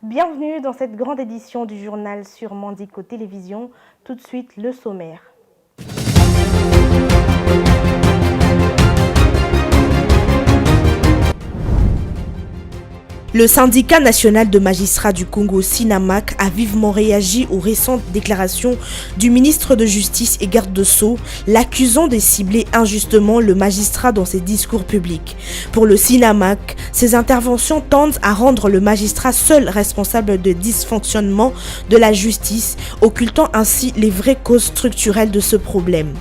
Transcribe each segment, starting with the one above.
Bienvenue dans cette grande édition du journal sur Mandico Télévision. Tout de suite, le sommaire. Le syndicat national de magistrats du Congo, SINAMAC, a vivement réagi aux récentes déclarations du ministre de Justice et garde de Sceaux, l'accusant de cibler injustement le magistrat dans ses discours publics. Pour le SINAMAC, ces interventions tendent à rendre le magistrat seul responsable de dysfonctionnement de la justice, occultant ainsi les vraies causes structurelles de ce problème.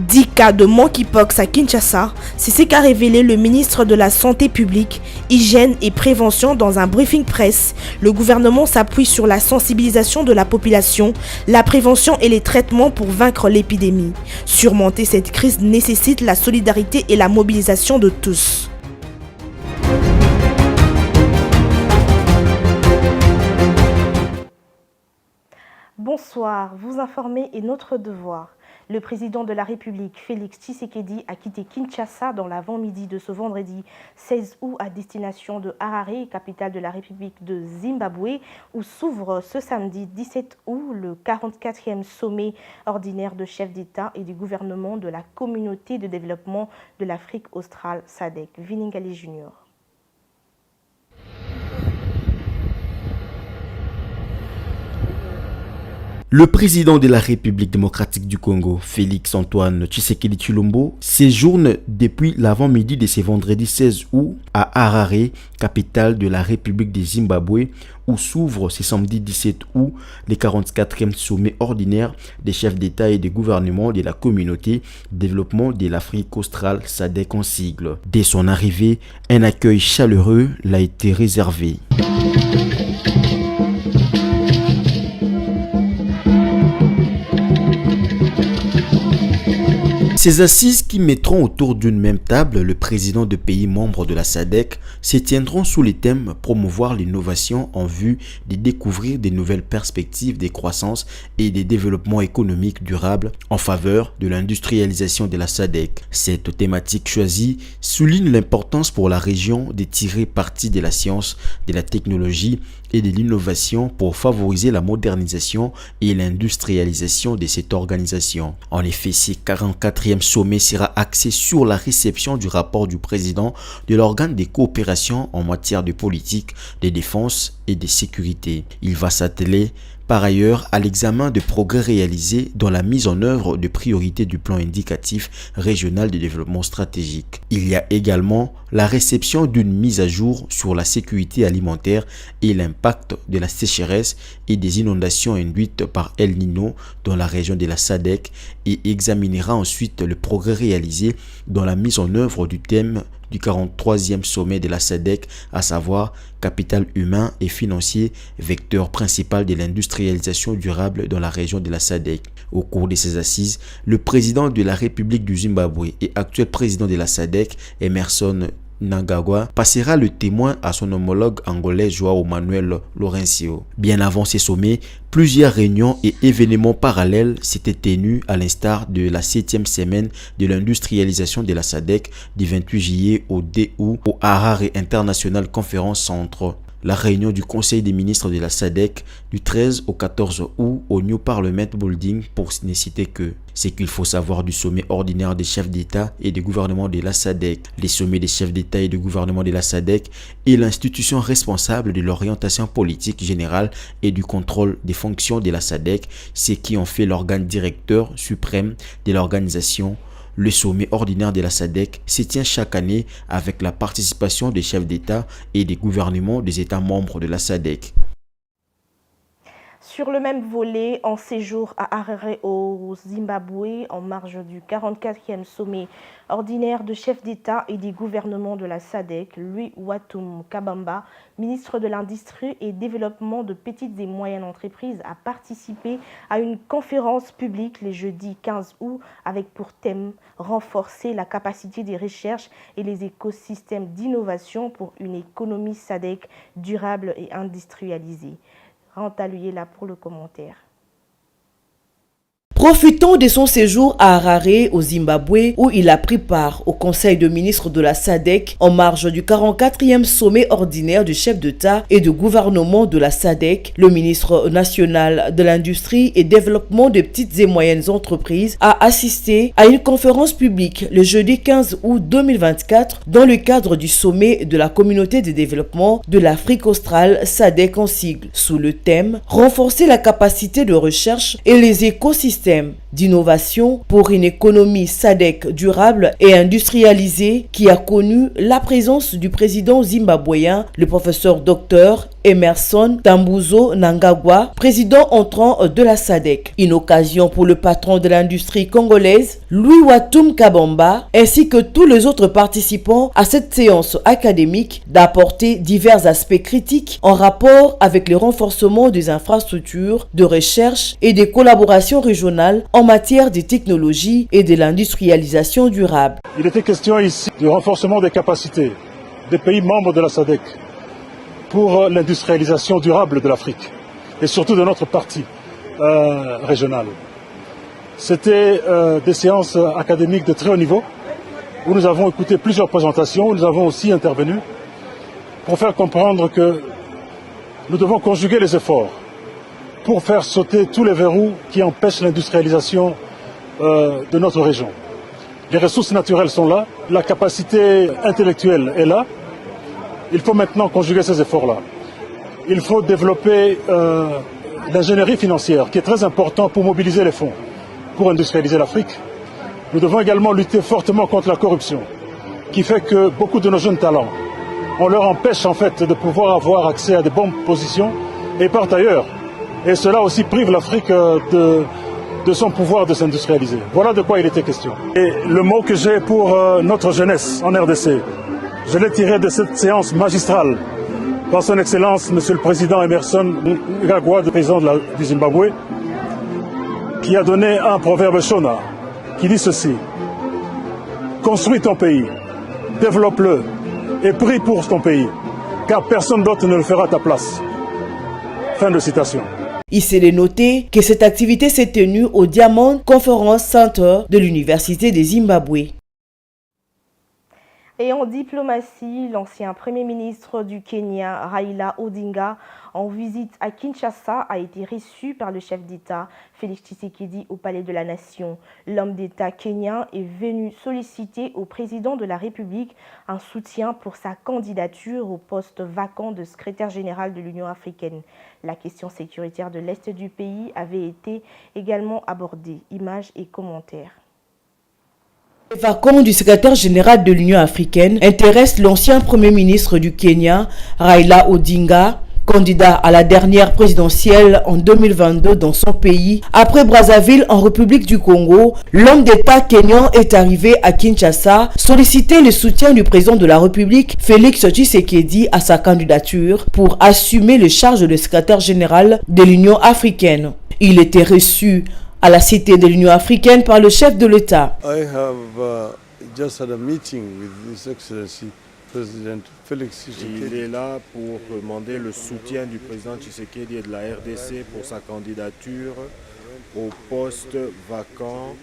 10 cas de monkeypox à Kinshasa, c'est ce qu'a révélé le ministre de la Santé publique, Hygiène et Prévention dans un briefing presse. Le gouvernement s'appuie sur la sensibilisation de la population, la prévention et les traitements pour vaincre l'épidémie. Surmonter cette crise nécessite la solidarité et la mobilisation de tous. Bonsoir, vous informer est notre devoir. Le président de la République, Félix Tshisekedi, a quitté Kinshasa dans l'avant-midi de ce vendredi 16 août à destination de Harare, capitale de la République de Zimbabwe, où s'ouvre ce samedi 17 août le 44e sommet ordinaire de chefs d'État et du gouvernement de la Communauté de développement de l'Afrique australe SADC. Viningali Junior. Le président de la République démocratique du Congo, Félix Antoine Tshisekedi Tshilombo, séjourne depuis l'avant-midi de ce vendredi 16 août à Harare, capitale de la République du Zimbabwe, où s'ouvre ce samedi 17 août le 44e sommet ordinaire des chefs d'État et de gouvernement de la Communauté de développement de l'Afrique australe SADC en sigle. Dès son arrivée, un accueil chaleureux l'a été réservé. Ces assises qui mettront autour d'une même table le président de pays membres de la SADC se tiendront sous les thèmes promouvoir l'innovation en vue de découvrir de nouvelles perspectives de croissance et de développement économique durable en faveur de l'industrialisation de la SADC. Cette thématique choisie souligne l'importance pour la région de tirer parti de la science, de la technologie et de l'innovation pour favoriser la modernisation et l'industrialisation de cette organisation. En effet, ce 44e sommet sera axé sur la réception du rapport du président de l'organe de coopération en matière de politique, de défense et de sécurité. Il va s'atteler par ailleurs à l'examen de progrès réalisés dans la mise en œuvre de priorités du plan indicatif régional de développement stratégique. Il y a également la réception d'une mise à jour sur la sécurité alimentaire et l'impact de la sécheresse et des inondations induites par El Niño dans la région de la SADC et examinera ensuite le progrès réalisé dans la mise en œuvre du thème du 43e sommet de la SADC, à savoir capital humain et financier, vecteur principal de l'industrialisation durable dans la région de la SADC. Au cours de ces assises, le président de la République du Zimbabwe et actuel président de la SADC, Emmerson Mnangagwa, passera le témoin à son homologue angolais João Manuel Lourenço. Bien avant ces sommets, plusieurs réunions et événements parallèles s'étaient tenus à l'instar de la 7e semaine de l'industrialisation de la SADC du 28 juillet au 2 août au Harare International Conference Centre. La réunion du Conseil des ministres de la SADC du 13 au 14 août au New Parliament Building pour ne citer que. Ce qu'il faut savoir du sommet ordinaire des chefs d'État et de gouvernement de la SADC. Les sommets des chefs d'État et de gouvernement de la SADC est l'institution responsable de l'orientation politique générale et du contrôle des fonctions de la SADC, ce qui en fait l'organe directeur suprême de l'organisation. Le sommet ordinaire de la SADC se tient chaque année avec la participation des chefs d'État et des gouvernements des États membres de la SADC. Sur le même volet, en séjour à Harare au Zimbabwe, en marge du 44e sommet ordinaire de chefs d'État et des gouvernements de la SADC, Louis Watum Kabamba, ministre de l'Industrie et Développement de petites et moyennes entreprises, a participé à une conférence publique le jeudi 15 août avec pour thème « Renforcer la capacité des recherches et les écosystèmes d'innovation pour une économie SADC durable et industrialisée ». Rentre à lui là pour le commentaire. Profitant de son séjour à Harare, au Zimbabwe, où il a pris part au Conseil de ministres de la SADC en marge du 44e sommet ordinaire du chef d'État et de gouvernement de la SADC, le ministre national de l'Industrie et Développement des petites et moyennes entreprises a assisté à une conférence publique le jeudi 15 août 2024 dans le cadre du sommet de la communauté de développement de l'Afrique australe SADC en sigle, sous le thème « Renforcer la capacité de recherche et les écosystèmes d'innovation pour une économie SADC durable et industrialisée » qui a connu la présence du président zimbabwéen, le professeur Dr Emmerson Tambuzo Mnangagwa, président entrant de la SADC. Une occasion pour le patron de l'industrie congolaise, Louis Watum Kabamba, ainsi que tous les autres participants à cette séance académique d'apporter divers aspects critiques en rapport avec le renforcement des infrastructures de recherche et des collaborations régionales en matière de technologie et de l'industrialisation durable. Il était question ici du renforcement des capacités des pays membres de la SADC pour l'industrialisation durable de l'Afrique et surtout de notre partie régionale. C'était des séances académiques de très haut niveau où nous avons écouté plusieurs présentations, où nous avons aussi intervenu pour faire comprendre que nous devons conjuguer les efforts pour faire sauter tous les verrous qui empêchent l'industrialisation de notre région. Les ressources naturelles sont là, la capacité intellectuelle est là. Il faut maintenant conjuguer ces efforts-là. Il faut développer l'ingénierie financière, qui est très important pour mobiliser les fonds, pour industrialiser l'Afrique. Nous devons également lutter fortement contre la corruption, qui fait que beaucoup de nos jeunes talents, on leur empêche en fait de pouvoir avoir accès à des bonnes positions et partent ailleurs. Et cela aussi prive l'Afrique de son pouvoir de s'industrialiser. Voilà de quoi il était question. Et le mot que j'ai pour notre jeunesse en RDC, je l'ai tiré de cette séance magistrale par son Excellence, Monsieur le Président Emmerson Mnangagwa, le président du Zimbabwe, qui a donné un proverbe Shona, qui dit ceci: construis ton pays, développe-le et prie pour ton pays, car personne d'autre ne le fera à ta place. Fin de citation. Il s'est noté que cette activité s'est tenue au Diamond Conference Center de l'Université des Zimbabwe. Et en diplomatie, l'ancien Premier ministre du Kenya, Raila Odinga, en visite à Kinshasa, a été reçu par le chef d'État, Félix Tshisekedi, au Palais de la Nation. L'homme d'État kenyan est venu solliciter au président de la République un soutien pour sa candidature au poste vacant de secrétaire général de l'Union africaine. La question sécuritaire de l'Est du pays avait été également abordée. Images et commentaires. Le vacant du secrétaire général de l'Union africaine intéresse l'ancien Premier ministre du Kenya, Raila Odinga, candidat à la dernière présidentielle en 2022 dans son pays. Après Brazzaville en République du Congo, l'homme d'État kenyan est arrivé à Kinshasa solliciter le soutien du président de la République, Félix Tshisekedi, à sa candidature pour assumer les charges de secrétaire général de l'Union africaine. Il était reçu à la cité de l'Union africaine par le chef de l'État. I have just had a meeting with His Excellency President Felix Tshisekedi. Il est là pour demander le soutien du président Tshisekedi et de la RDC pour sa candidature au poste vacant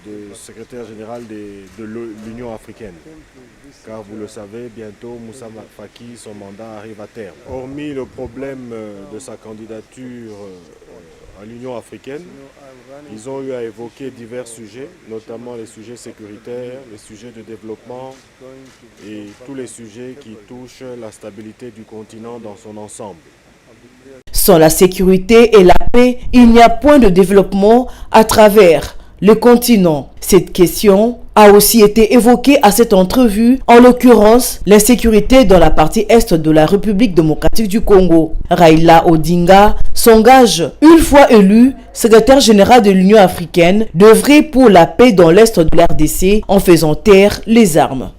de secrétaire général de l'Union africaine. Car vous le savez, bientôt Moussa Faki, son mandat arrive à terme. Hormis le problème de sa candidature à l'Union africaine, ils ont eu à évoquer divers sujets, notamment les sujets sécuritaires, les sujets de développement et tous les sujets qui touchent la stabilité du continent dans son ensemble. Sans la sécurité et la paix, il n'y a point de développement à travers le continent. Cette question a aussi été évoquée à cette entrevue, en l'occurrence l'insécurité dans la partie est de la République démocratique du Congo. Raila Odinga s'engage, une fois élu secrétaire général de l'Union africaine, d'œuvrer pour la paix dans l'est de l'RDC en faisant taire les armes.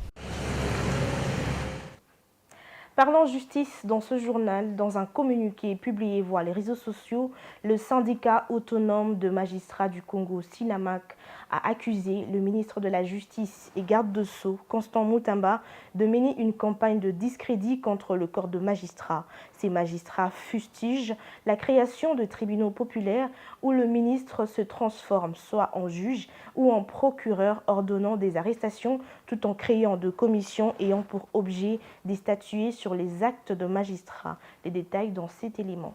Parlant justice dans ce journal, dans un communiqué publié via les réseaux sociaux, le syndicat autonome de magistrats du Congo, SINAMAC, a accusé le ministre de la Justice et garde de Sceaux, Constant Mutamba, de mener une campagne de discrédit contre le corps de magistrats. Ces magistrats fustigent la création de tribunaux populaires où le ministre se transforme soit en juge ou en procureur ordonnant des arrestations tout en créant de commissions ayant pour objet de statuer sur les actes de magistrats. Les détails dans cet élément.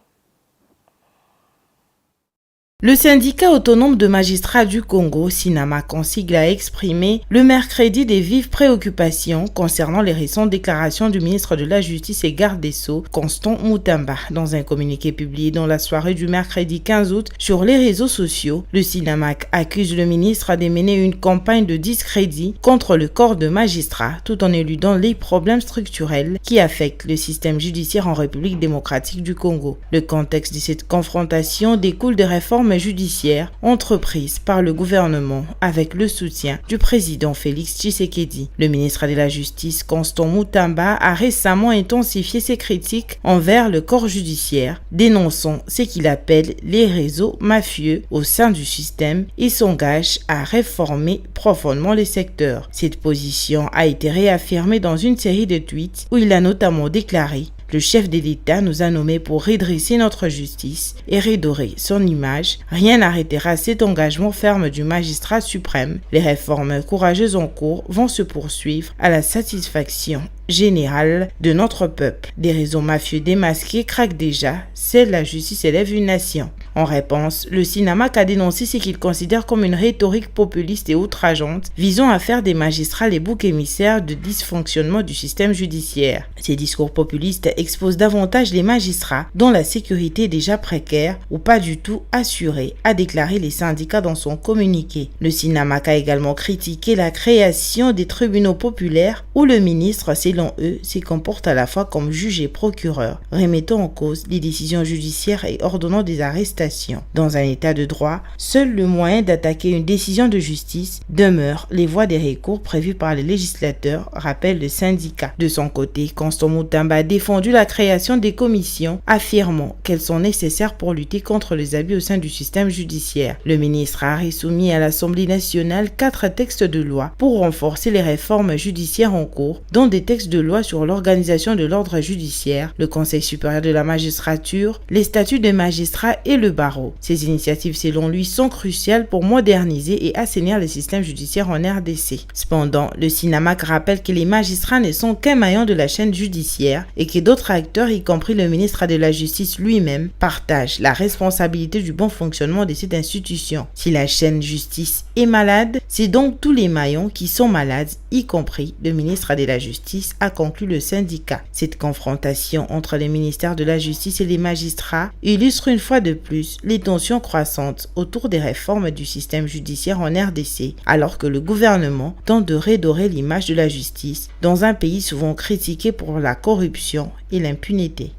Le syndicat autonome de magistrats du Congo, SINAMAC en sigle, a exprimé le mercredi des vives préoccupations concernant les récentes déclarations du ministre de la Justice et garde des Sceaux, Constant Mutamba. Dans un communiqué publié dans la soirée du mercredi 15 août sur les réseaux sociaux, le SINAMAC accuse le ministre de mener une campagne de discrédit contre le corps de magistrats tout en éludant les problèmes structurels qui affectent le système judiciaire en République démocratique du Congo. Le contexte de cette confrontation découle des réformes judiciaire entreprise par le gouvernement avec le soutien du président Félix Tshisekedi. Le ministre de la Justice, Constant Mutamba, a récemment intensifié ses critiques envers le corps judiciaire, dénonçant ce qu'il appelle les réseaux mafieux au sein du système et s'engage à réformer profondément les secteurs. Cette position a été réaffirmée dans une série de tweets où il a notamment déclaré: le chef de l'État nous a nommés pour redresser notre justice et redorer son image. Rien n'arrêtera cet engagement ferme du magistrat suprême. Les réformes courageuses en cours vont se poursuivre à la satisfaction générale de notre peuple. Des réseaux mafieux démasqués craquent déjà. Seule la justice élève une nation. En réponse, le SINAMAC a dénoncé ce qu'il considère comme une rhétorique populiste et outrageante visant à faire des magistrats les boucs émissaires de dysfonctionnement du système judiciaire. Ces discours populistes exposent davantage les magistrats dont la sécurité est déjà précaire ou pas du tout assurée, a déclaré les syndicats dans son communiqué. Le SINAMAC a également critiqué la création des tribunaux populaires où le ministre, selon eux, se comporte à la fois comme juge et procureur, remettant en cause les décisions judiciaires et ordonnant des arrestations. Dans un état de droit, seul le moyen d'attaquer une décision de justice demeure les voies des recours prévues par les législateurs, rappelle le syndicat. De son côté, Constant Mutamba a défendu la création des commissions, affirmant qu'elles sont nécessaires pour lutter contre les abus au sein du système judiciaire. Le ministre a soumis à l'Assemblée nationale 4 textes de loi pour renforcer les réformes judiciaires en cours, dont des textes de loi sur l'organisation de l'ordre judiciaire, le Conseil supérieur de la magistrature, les statuts des magistrats et le barreau. Ces initiatives, selon lui, sont cruciales pour moderniser et assainir le système judiciaire en RDC. Cependant, le SINAMAC rappelle que les magistrats ne sont qu'un maillon de la chaîne judiciaire et que d'autres acteurs, y compris le ministre de la Justice lui-même, partagent la responsabilité du bon fonctionnement de cette institution. Si la chaîne justice est malade, c'est donc tous les maillons qui sont malades, y compris le ministre de la Justice, a conclu le syndicat. Cette confrontation entre les ministères de la Justice et les magistrats illustre une fois de plus les tensions croissantes autour des réformes du système judiciaire en RDC, alors que le gouvernement tente de redorer l'image de la justice dans un pays souvent critiqué pour la corruption et l'impunité.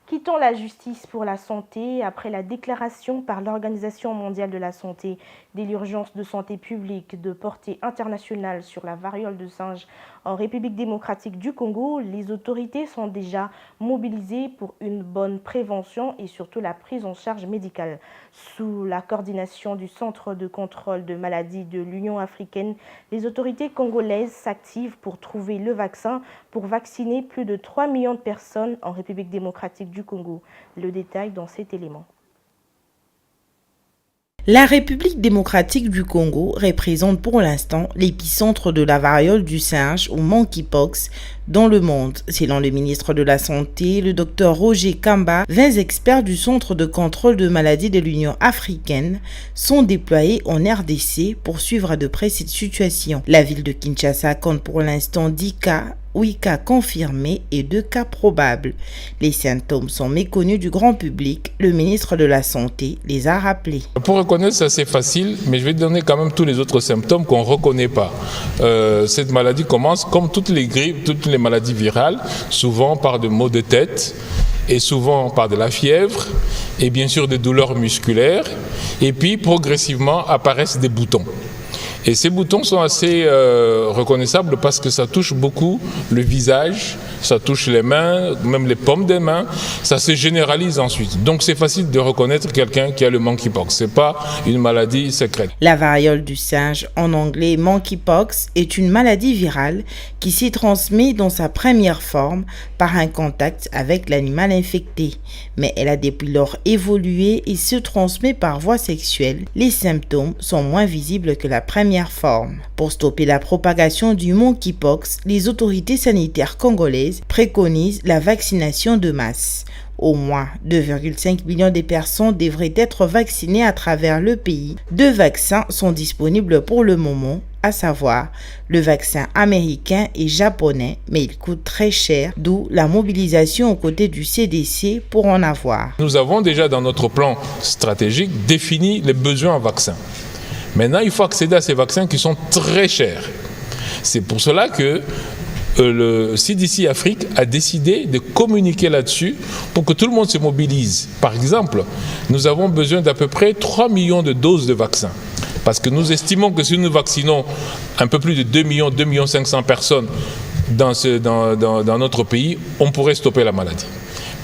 Quittons la justice pour la santé. Après la déclaration par l'Organisation mondiale de la santé de l'urgence de santé publique de portée internationale sur la variole de singe en République démocratique du Congo, les autorités sont déjà mobilisées pour une bonne prévention et surtout la prise en charge médicale. Sous la coordination du Centre de contrôle de maladies de l'Union africaine, les autorités congolaises s'activent pour trouver le vaccin pour vacciner plus de 3 millions de personnes en République démocratique du Congo. Le détail dans cet élément. La République démocratique du Congo représente pour l'instant l'épicentre de la variole du singe ou monkeypox dans le monde. Selon le ministre de la Santé, le Dr Roger Kamba, 20 experts du Centre de contrôle de maladies de l'Union africaine sont déployés en RDC pour suivre de près cette situation. La ville de Kinshasa compte pour l'instant 10 cas, 8 cas confirmés et 2 cas probables. Les symptômes sont méconnus du grand public. Le ministre de la Santé les a rappelés. Pour reconnaître, c'est assez facile, mais je vais donner quand même tous les autres symptômes qu'on ne reconnaît pas. Cette maladie commence comme toutes les grippes, toutes les maladies virales, souvent par des maux de tête et souvent par de la fièvre et bien sûr des douleurs musculaires. Et puis progressivement apparaissent des boutons. Et ces boutons sont assez reconnaissables parce que ça touche beaucoup le visage, ça touche les mains, même les paumes des mains, ça se généralise ensuite. Donc c'est facile de reconnaître quelqu'un qui a le monkeypox. Ce n'est pas une maladie secrète. La variole du singe, en anglais monkeypox, est une maladie virale qui s'y transmet dans sa première forme par un contact avec l'animal infecté. Mais elle a depuis lors évolué et se transmet par voie sexuelle. Les symptômes sont moins visibles que la première forme. Pour stopper la propagation du monkeypox, les autorités sanitaires congolaises préconisent la vaccination de masse. Au moins 2,5 millions de personnes devraient être vaccinées à travers le pays. 2 vaccins sont disponibles pour le moment, à savoir le vaccin américain et japonais, mais il coûte très cher, d'où la mobilisation aux côtés du CDC pour en avoir. Nous avons déjà dans notre plan stratégique défini les besoins en vaccins. Maintenant, il faut accéder à ces vaccins qui sont très chers. C'est pour cela que le CDC Afrique a décidé de communiquer là-dessus pour que tout le monde se mobilise. Par exemple, nous avons besoin d'à peu près 3 millions de doses de vaccins. Parce que nous estimons que si nous vaccinons un peu plus de 2 millions 500 personnes dans notre pays, on pourrait stopper la maladie.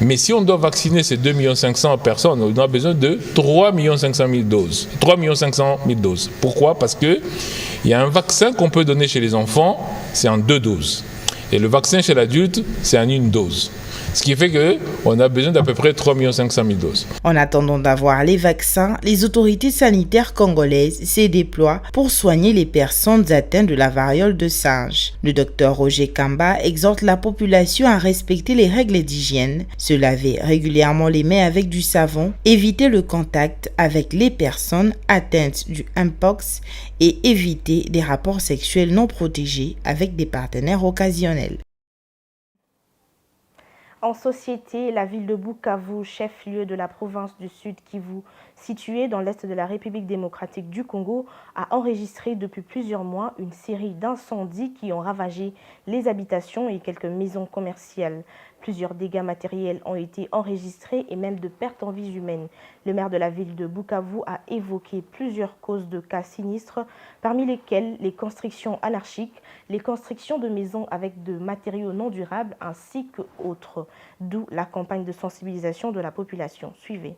Mais si on doit vacciner ces 2 500 000 personnes, on a besoin de 3 500 000 doses. 3 500 000 doses. Pourquoi? Parce qu'il y a un vaccin qu'on peut donner chez les enfants, c'est en 2 doses. Et le vaccin chez l'adulte, c'est en 1 dose. Ce qui fait qu'on a besoin d'à peu près 3 500 000 doses. En attendant d'avoir les vaccins, les autorités sanitaires congolaises se déploient pour soigner les personnes atteintes de la variole de singe. Le docteur Roger Kamba exhorte la population à respecter les règles d'hygiène, se laver régulièrement les mains avec du savon, éviter le contact avec les personnes atteintes du mpox et éviter des rapports sexuels non protégés avec des partenaires occasionnels. En société, la ville de Bukavu, chef-lieu de la province du Sud Kivu, située dans l'est de la République démocratique du Congo, a enregistré depuis plusieurs mois une série d'incendies qui ont ravagé les habitations et quelques maisons commerciales. Plusieurs dégâts matériels ont été enregistrés et même de pertes en vies humaines. Le maire de la ville de Bukavu a évoqué plusieurs causes de cas sinistres, parmi lesquelles les constructions anarchiques, les constructions de maisons avec de matériaux non durables ainsi qu'autres. D'où la campagne de sensibilisation de la population. Suivez.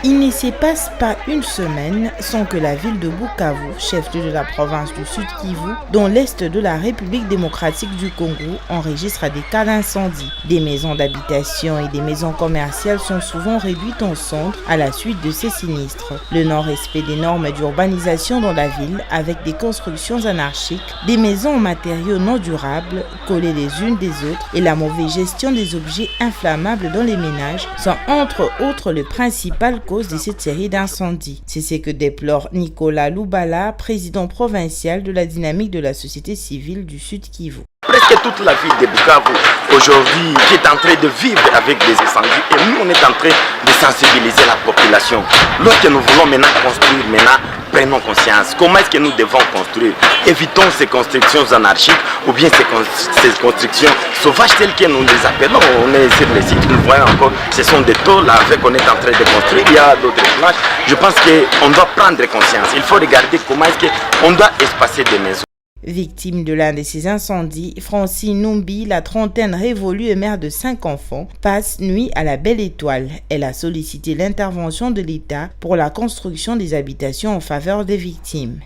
Il ne se passe pas une semaine sans que la ville de Bukavu, chef-lieu de la province du Sud Kivu, dans l'est de la République démocratique du Congo, enregistre des cas d'incendie. Des maisons d'habitation et des maisons commerciales sont souvent réduites en cendres à la suite de ces sinistres. Le non-respect des normes d'urbanisation dans la ville, avec des constructions anarchiques, des maisons en matériaux non durables, collées les unes des autres, et la mauvaise gestion des objets inflammables dans les ménages sont entre autres les principales causes de cette série d'incendies. C'est ce que déplore Nicolas Loubala, président provincial de la dynamique de la société civile du Sud Kivu. Presque toute la ville de Bukavu aujourd'hui qui est en train de vivre avec des incendies et nous on est en train de sensibiliser la population. Lorsque nous voulons maintenant construire, prenons conscience. Comment est-ce que nous devons construire? Évitons ces constructions anarchiques ou bien ces constructions sauvages telles que nous les appelons. On est sur les sites, nous voyons encore, ce sont des tôles avec qu'on est en train de construire. Il y a d'autres planches. Je pense qu'on doit prendre conscience. Il faut regarder comment est-ce qu'on doit espacer des maisons. Victime de l'un de ces incendies, Francine Numbi, la trentaine révolue et mère de 5 enfants, passe nuit à la Belle Étoile. Elle a sollicité l'intervention de l'État pour la construction des habitations en faveur des victimes.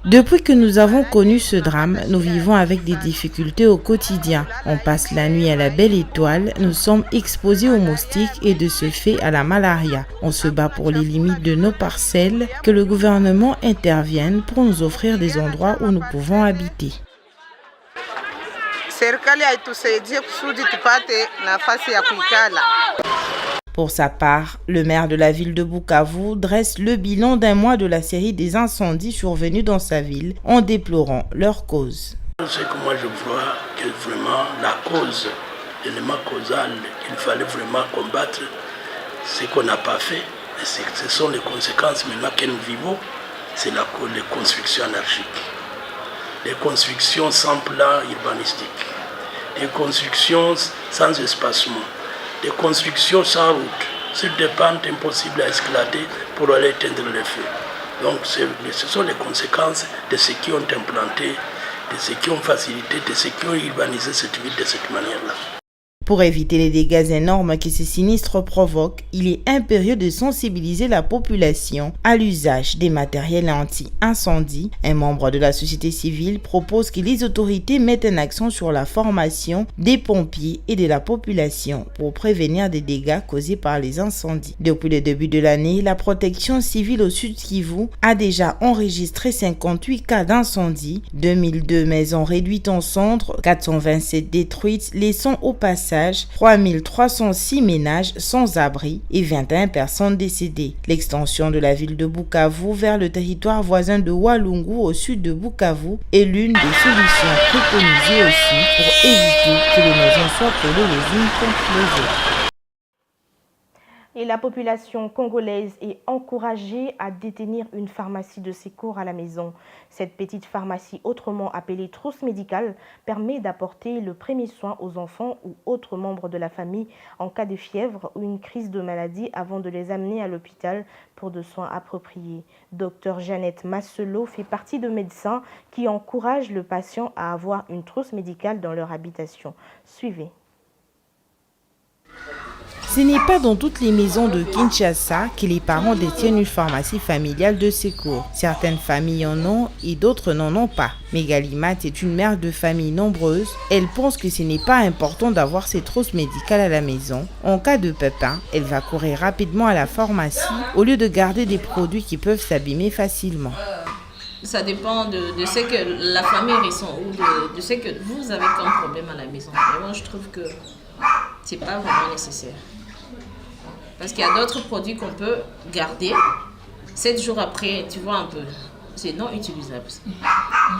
Depuis que nous avons connu ce drame, nous vivons avec des difficultés au quotidien. On passe la nuit à la Belle Étoile, nous sommes exposés aux moustiques et de ce fait à la malaria. On se bat pour les limites de nos parcelles, que le gouvernement intervienne pour nous offrir des endroits où nous pouvons habiter. Pour sa part, le maire de la ville de Bukavu dresse le bilan d'un mois de la série des incendies survenus dans sa ville en déplorant leur cause. C'est que moi je vois que vraiment la cause, l'élément causal qu'il fallait vraiment combattre, c'est qu'on n'a pas fait. Et ce sont les conséquences maintenant que nous vivons, c'est les constructions anarchiques. Les constructions sans plan urbanistique, les constructions sans espacement, des constructions sans route, sur des pentes impossibles à escalader pour aller éteindre le feu. Donc ce sont les conséquences de ceux qui ont implanté, de ceux qui ont facilité, de ceux qui ont urbanisé cette ville de cette manière-là. Pour éviter les dégâts énormes que ces sinistres provoquent, il est impérieux de sensibiliser la population à l'usage des matériels anti-incendie. Un membre de la société civile propose que les autorités mettent un accent sur la formation des pompiers et de la population pour prévenir des dégâts causés par les incendies. Depuis le début de l'année, la protection civile au Sud Kivu a déjà enregistré 58 cas d'incendie, 2002 maisons réduites en cendres, 427 détruites, laissant au passage 3306 ménages sans abri et 21 personnes décédées. L'extension de la ville de Bukavu vers le territoire voisin de Walungu au sud de Bukavu est l'une des solutions préconisées aussi pour éviter que les maisons soient collées les unes contre les autres. Et la population congolaise est encouragée à détenir une pharmacie de secours à la maison. Cette petite pharmacie, autrement appelée trousse médicale, permet d'apporter le premier soin aux enfants ou autres membres de la famille en cas de fièvre ou une crise de maladie avant de les amener à l'hôpital pour de soins appropriés. Dr Jeannette Masselot fait partie de médecins qui encouragent le patient à avoir une trousse médicale dans leur habitation. Suivez. Ce n'est pas dans toutes les maisons de Kinshasa que les parents détiennent une pharmacie familiale de secours. Certaines familles en ont et d'autres n'en ont pas. Megalimat est une mère de famille nombreuse. Elle pense que ce n'est pas important d'avoir ses trousses médicales à la maison. En cas de pépin, elle va courir rapidement à la pharmacie au lieu de garder des produits qui peuvent s'abîmer facilement. Ça dépend de ce que la famille ressent ou de ce que vous avez comme problème à la maison. Vraiment, je trouve que c'est pas vraiment nécessaire. Parce qu'il y a d'autres produits qu'on peut garder. 7 jours après, tu vois un peu, c'est non utilisable.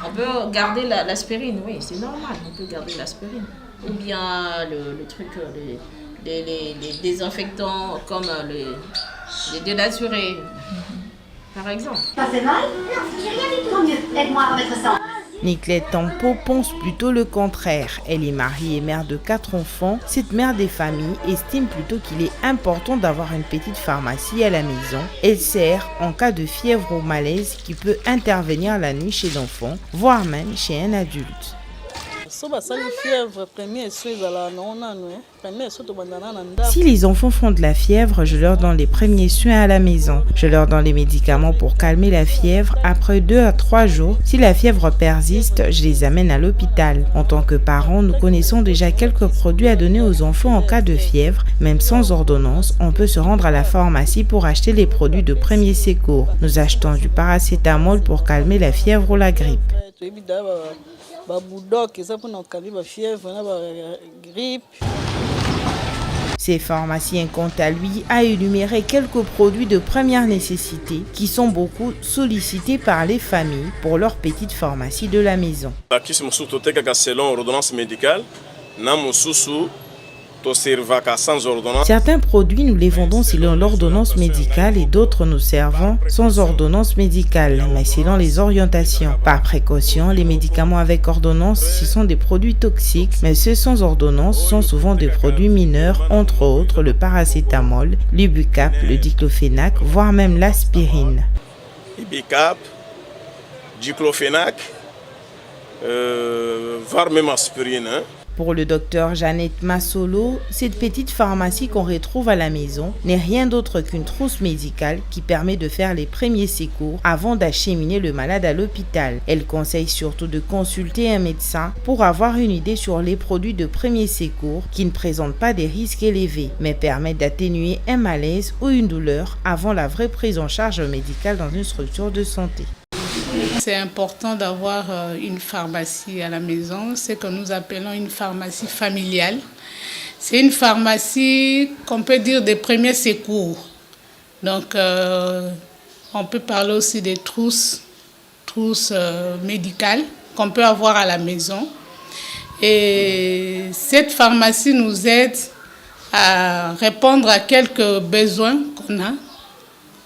On peut garder l'aspirine, oui, c'est normal, on peut garder l'aspirine. Ou bien le truc, les désinfectants comme les dénaturés, par exemple. Ça c'est mal? Non, j'ai rien du tout. Tant mieux, aide-moi à remettre ça. Niclette Tampo pense plutôt le contraire. Elle est mariée et mère de 4 enfants. Cette mère des familles estime plutôt qu'il est important d'avoir une petite pharmacie à la maison. Elle sert en cas de fièvre ou malaise qui peut intervenir la nuit chez l'enfant, voire même chez un adulte. Si les enfants font de la fièvre, je leur donne les premiers soins à la maison. Je leur donne les médicaments pour calmer la fièvre. Après 2 à 3 jours, si la fièvre persiste, je les amène à l'hôpital. En tant que parents, nous connaissons déjà quelques produits à donner aux enfants en cas de fièvre. Même sans ordonnance, on peut se rendre à la pharmacie pour acheter les produits de premier secours. Nous achetons du paracétamol pour calmer la fièvre ou la grippe. Ces pharmaciens, quant à lui, a énuméré quelques produits de première nécessité qui sont beaucoup sollicités par les familles pour leur petite pharmacie de la maison. Selon ordonnance médicale, certains produits, nous les vendons selon l'ordonnance médicale et d'autres nous servons sans ordonnance médicale, mais selon les orientations. Par précaution, les médicaments avec ordonnance, ce sont des produits toxiques, mais ceux sans ordonnance sont souvent des produits mineurs, entre autres le paracétamol, l'Ibucap, le diclofénac, voire même l'aspirine. Ibucap, diclofénac, voire même aspirine. Pour le docteur Jeannette Masselot, cette petite pharmacie qu'on retrouve à la maison n'est rien d'autre qu'une trousse médicale qui permet de faire les premiers secours avant d'acheminer le malade à l'hôpital. Elle conseille surtout de consulter un médecin pour avoir une idée sur les produits de premier secours qui ne présentent pas des risques élevés, mais permettent d'atténuer un malaise ou une douleur avant la vraie prise en charge médicale dans une structure de santé. C'est important d'avoir une pharmacie à la maison, ce que nous appelons une pharmacie familiale. C'est une pharmacie qu'on peut dire des premiers secours. Donc, on peut parler aussi des trousses médicales qu'on peut avoir à la maison. Et cette pharmacie nous aide à répondre à quelques besoins qu'on a.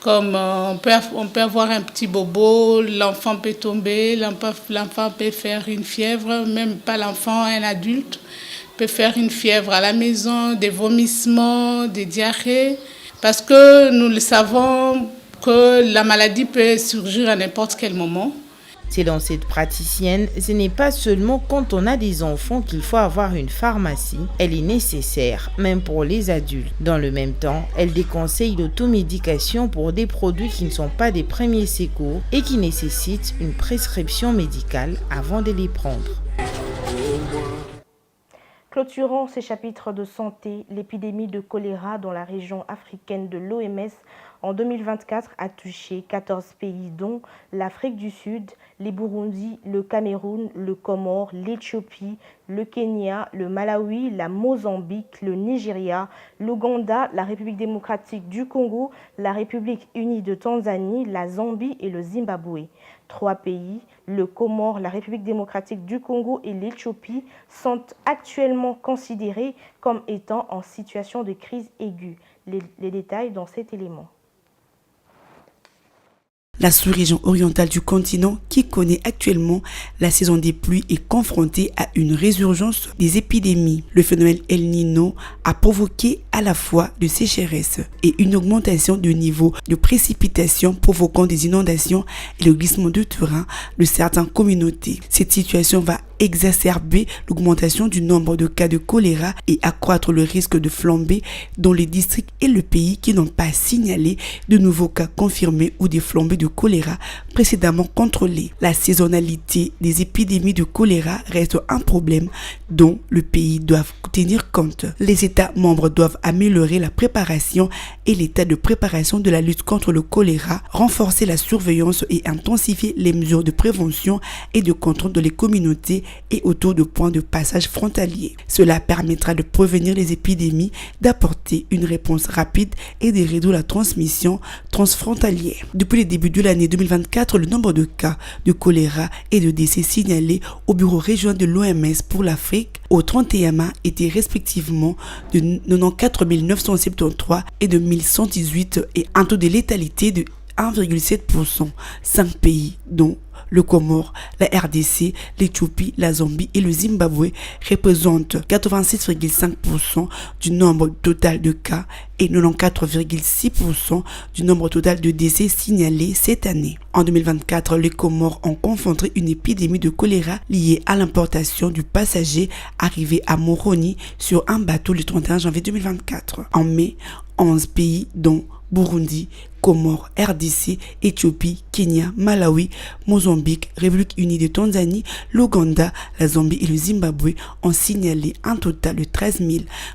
Comme on peut avoir un petit bobo, l'enfant peut tomber, l'enfant peut faire une fièvre, même pas l'enfant, un adulte peut faire une fièvre à la maison, des vomissements, des diarrhées. parce que nous le savons que la maladie peut surgir à n'importe quel moment. Selon cette praticienne, ce n'est pas seulement quand on a des enfants qu'il faut avoir une pharmacie, elle est nécessaire, même pour les adultes. Dans le même temps, elle déconseille l'automédication pour des produits qui ne sont pas des premiers secours et qui nécessitent une prescription médicale avant de les prendre. Clôturant ces chapitres de santé, l'épidémie de choléra dans la région africaine de l'OMS en 2024 a touché 14 pays dont l'Afrique du Sud, les Burundi, le Cameroun, le Comore, l'Éthiopie, le Kenya, le Malawi, la Mozambique, le Nigeria, l'Ouganda, la République démocratique du Congo, la République unie de Tanzanie, la Zambie et le Zimbabwe. 3 pays, le Comore, la République démocratique du Congo et l'Éthiopie, sont actuellement considérés comme étant en situation de crise aiguë. Les détails dans cet élément. La sous-région orientale du continent, qui connaît actuellement la saison des pluies, est confrontée à une résurgence des épidémies. Le phénomène El Niño a provoqué à la fois de sécheresse et une augmentation du niveau de précipitations provoquant des inondations et le glissement de terrain de certaines communautés. Cette situation va exacerber l'augmentation du nombre de cas de choléra et accroître le risque de flambée dans les districts et le pays qui n'ont pas signalé de nouveaux cas confirmés ou des flambées de choléra précédemment contrôlées. La saisonnalité des épidémies de choléra reste un problème dont le pays doit tenir compte. Les États membres doivent améliorer la préparation et l'état de préparation de la lutte contre le choléra, renforcer la surveillance et intensifier les mesures de prévention et de contrôle dans les communautés et autour de points de passage frontaliers. Cela permettra de prévenir les épidémies, d'apporter une réponse rapide et de réduire la transmission transfrontalière. Depuis le début de l'année 2024, le nombre de cas de choléra et de décès signalés au bureau régional de l'OMS pour l'Afrique au 31 mars étaient respectivement de 94 973 et de 1118 et un taux de létalité de 1,7%. 5 pays dont le Comore, la RDC, l'Éthiopie, la Zambie et le Zimbabwe représentent 86,5% du nombre total de cas et 94,6% du nombre total de décès signalés cette année. En 2024, les Comores ont confronté une épidémie de choléra liée à l'importation du passager arrivé à Moroni sur un bateau le 31 janvier 2024. En mai, 11 pays dont Burundi, Comores, RDC, Éthiopie, Kenya, Malawi, Mozambique, République unie de Tanzanie, l'Ouganda, la Zambie et le Zimbabwe ont signalé un total de 13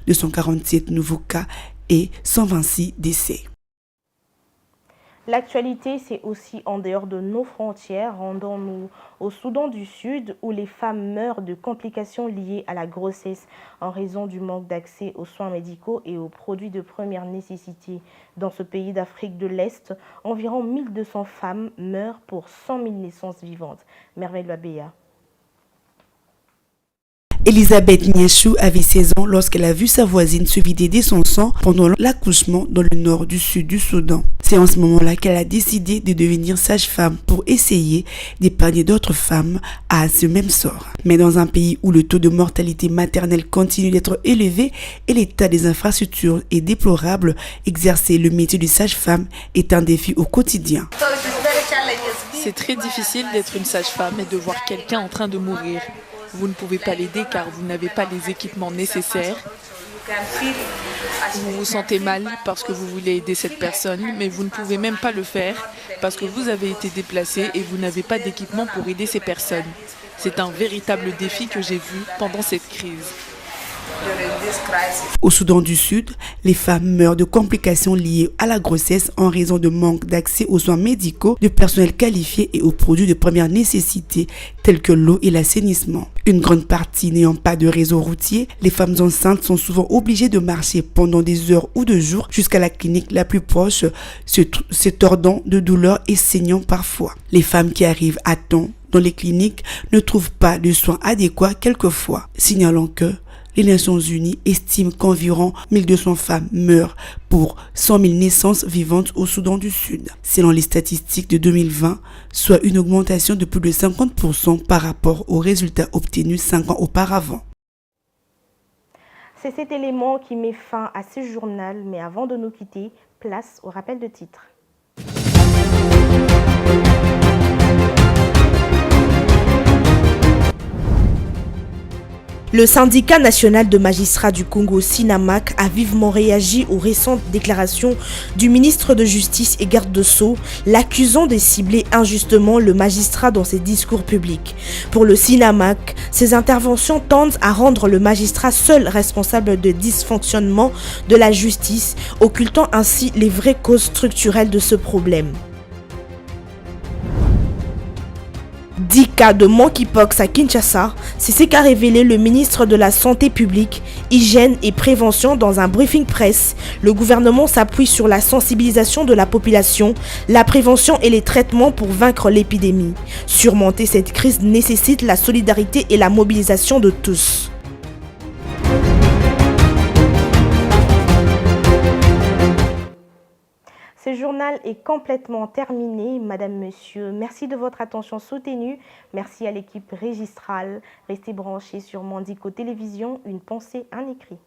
247 nouveaux cas et 126 décès. L'actualité, c'est aussi en dehors de nos frontières. Rendons-nous au Soudan du Sud où les femmes meurent de complications liées à la grossesse en raison du manque d'accès aux soins médicaux et aux produits de première nécessité. Dans ce pays d'Afrique de l'Est, environ 1200 femmes meurent pour 100 000 naissances vivantes. Merveille Labéa. Elisabeth Niachou avait 16 ans lorsqu'elle a vu sa voisine se vider de son sang pendant l'accouchement dans le nord du sud du Soudan. C'est en ce moment-là qu'elle a décidé de devenir sage-femme pour essayer d'épargner d'autres femmes à ce même sort. Mais dans un pays où le taux de mortalité maternelle continue d'être élevé et l'état des infrastructures est déplorable, exercer le métier de sage-femme est un défi au quotidien. C'est très difficile d'être une sage-femme et de voir quelqu'un en train de mourir. Vous ne pouvez pas l'aider car vous n'avez pas les équipements nécessaires. Vous vous sentez mal parce que vous voulez aider cette personne, mais vous ne pouvez même pas le faire parce que vous avez été déplacé et vous n'avez pas d'équipement pour aider ces personnes. C'est un véritable défi que j'ai vu pendant cette crise. Au Soudan du Sud, les femmes meurent de complications liées à la grossesse en raison de manque d'accès aux soins médicaux, de personnel qualifié et aux produits de première nécessité tels que l'eau et l'assainissement. Une grande partie n'ayant pas de réseau routier, les femmes enceintes sont souvent obligées de marcher pendant des heures ou de jours jusqu'à la clinique la plus proche, se tordant de douleur et saignant parfois. Les femmes qui arrivent à temps dans les cliniques ne trouvent pas de soins adéquats quelquefois, signalant que les Nations Unies estiment qu'environ 1200 femmes meurent pour 100 000 naissances vivantes au Soudan du Sud. Selon les statistiques de 2020, soit une augmentation de plus de 50% par rapport aux résultats obtenus 5 ans auparavant. C'est cet élément qui met fin à ce journal, mais avant de nous quitter, Place au rappel de titres. Le syndicat national de magistrats du Congo, SINAMAC, a vivement réagi aux récentes déclarations du ministre de Justice et garde de Sceaux, l'accusant de cibler injustement le magistrat dans ses discours publics. Pour le SINAMAC, ces interventions tendent à rendre le magistrat seul responsable de dysfonctionnement de la justice, occultant ainsi les vraies causes structurelles de ce problème. 10 cas de monkeypox à Kinshasa, c'est ce qu'a révélé le ministre de la Santé publique, Hygiène et Prévention dans un briefing presse. Le gouvernement s'appuie sur la sensibilisation de la population, la prévention et les traitements pour vaincre l'épidémie. Surmonter cette crise nécessite la solidarité et la mobilisation de tous. Ce journal est complètement terminé, Madame, Monsieur. Merci de votre attention soutenue. Merci à l'équipe régistrale. Restez branchés sur Mandico Télévision. Une pensée, un écrit.